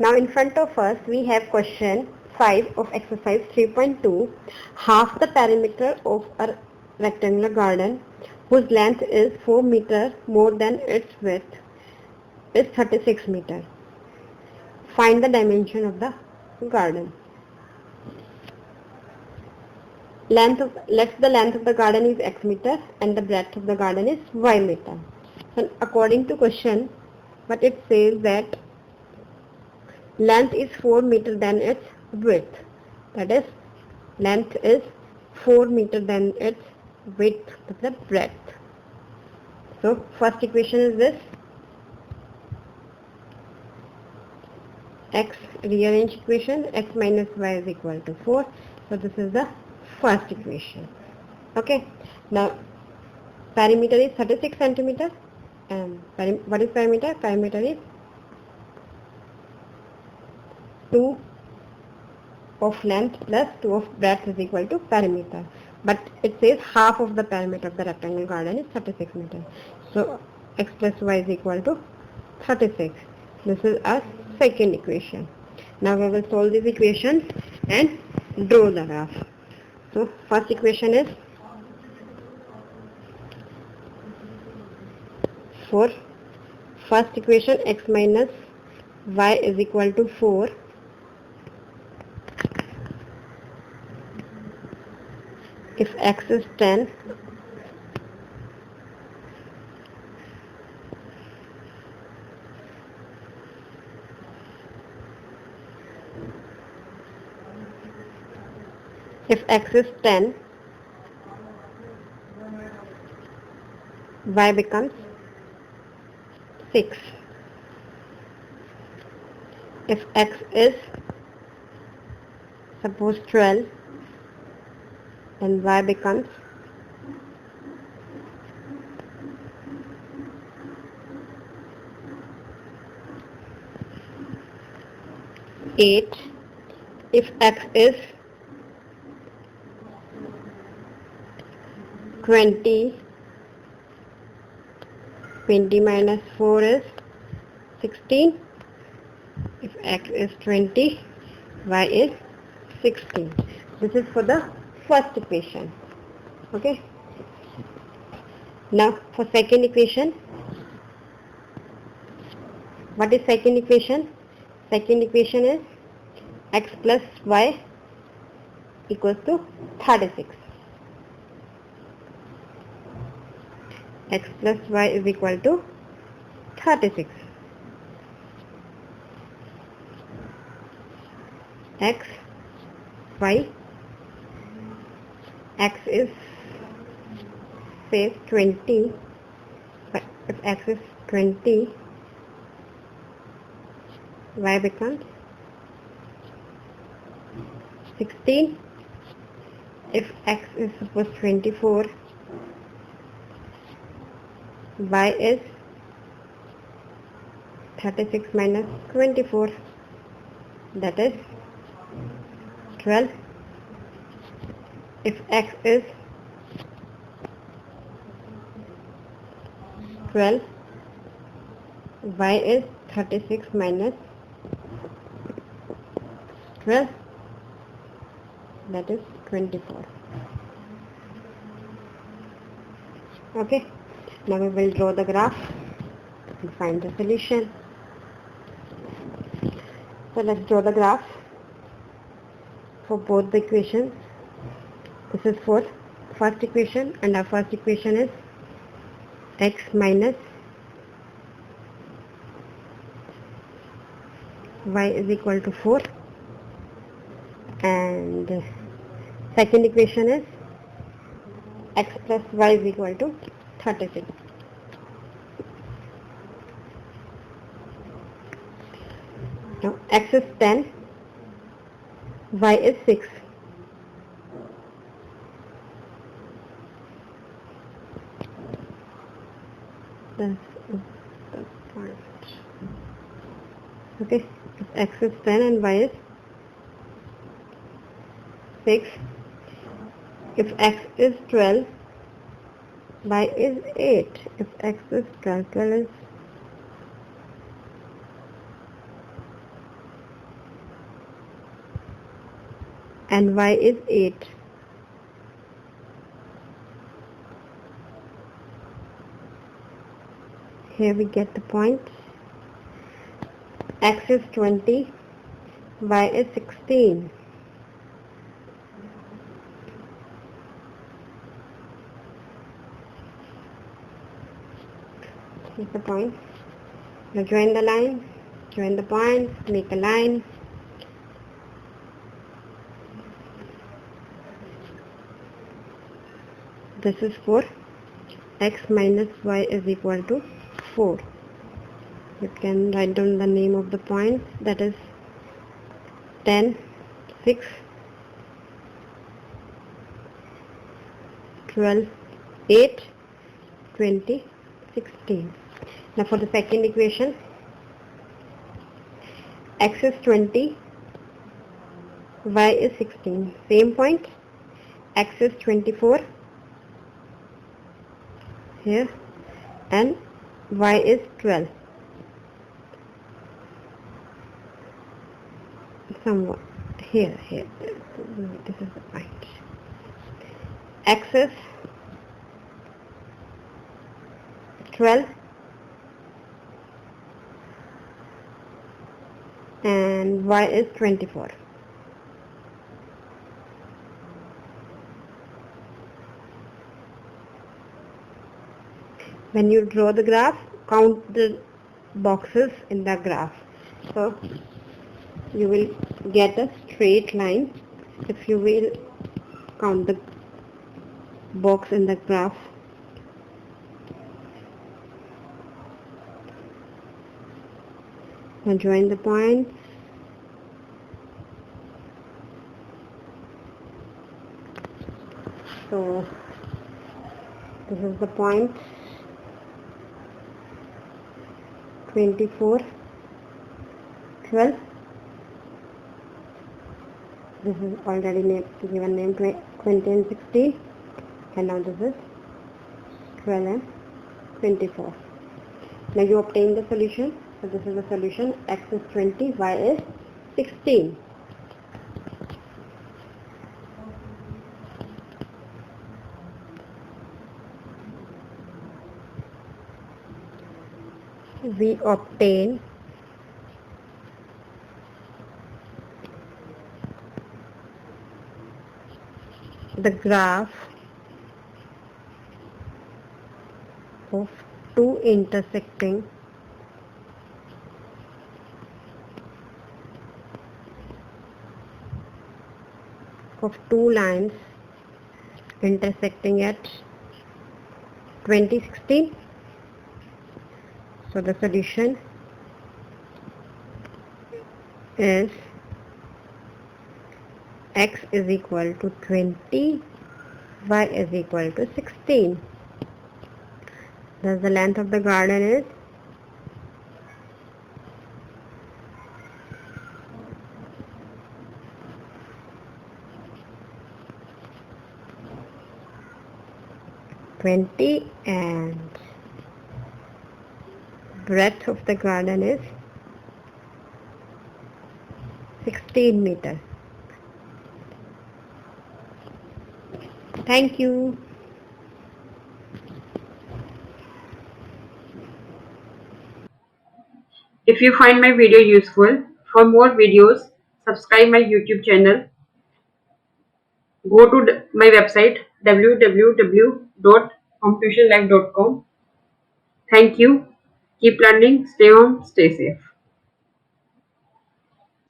Now in front of us we have question 5 of exercise 3.2. Half the perimeter of a rectangular garden whose length is 4 meter more than its width is 36 meter. Find the dimension of the garden. Let's the length of the garden is x meter and the breadth of the garden is y meter. So according to question, what it says that length is 4 meter than its width. That is, length is 4 meter than its width of the breadth. So first equation is this. X rearrange equation, x minus y is equal to 4. So this is the first equation. Okay. Now perimeter is 36 centimeter. And what is perimeter? Perimeter is 2 of length plus 2 of breadth is equal to perimeter. But it says half of the perimeter of the rectangular garden is 36 meter. So x plus y is equal to 36. This is our second equation. Now we will solve this equation and draw the graph. So first equation is for first equation x minus y is equal to 4. If x is 10, if x is 10, y becomes 6. If x is suppose 12, then y becomes 8. If x is 20, 20 minus 4 is 16. If x is 20, y is 16. This is for the first equation. Okay. Now for second equation, what is second equation? Second equation is x plus y equals to 36. X plus y is equal to 36. X, y, x is say 20, but if x is 20, y becomes 16. If x is suppose 24, y is 36 minus 24, that is 12. If x is 12, y is 36 minus 12, that is 24. Okay, now we will draw the graph and find the solution. So let's draw the graph for both the equations. This is for first equation, and our first equation is x minus y is equal to 4, and second equation is x plus y is equal to 36. Now x is 10, y is 6. This is the point. Okay, if x is 10 and y is 6. If x is 12, y is 8. If x is 12, 12 is and y is 8. Here we get the point. X is 20, y is 16. Here's the point. Now join the line, join the points, make a line. This is for x minus y is equal to 4. You can write down the name of the point, that is 10, 6, 12, 8, 20, 16. Now for the second equation, x is 20, y is 16. Same point, x is 24 here and y is 12. Somewhat here, this is the point. X is 12 and y is 24. When you draw the graph, count the boxes in the graph. So you will get a straight line if you will count the box in the graph. Now join the points. So this is the point 24, 12. This is already given name 20 and 16, and now this is 12 and 24. Now you obtain the solution. So this is the solution. X is 20, y is 16. We obtain the graph of two intersecting lines intersecting at 2016. So the solution is x is equal to 20, y is equal to 16. Thus the length of the garden is 20 and breadth of the garden is 16 meters. Thank you. If you find my video useful, for more videos, subscribe my YouTube channel. Go to my website www.hometuitionlive.com. Thank you. Keep learning. Stay home. Stay safe.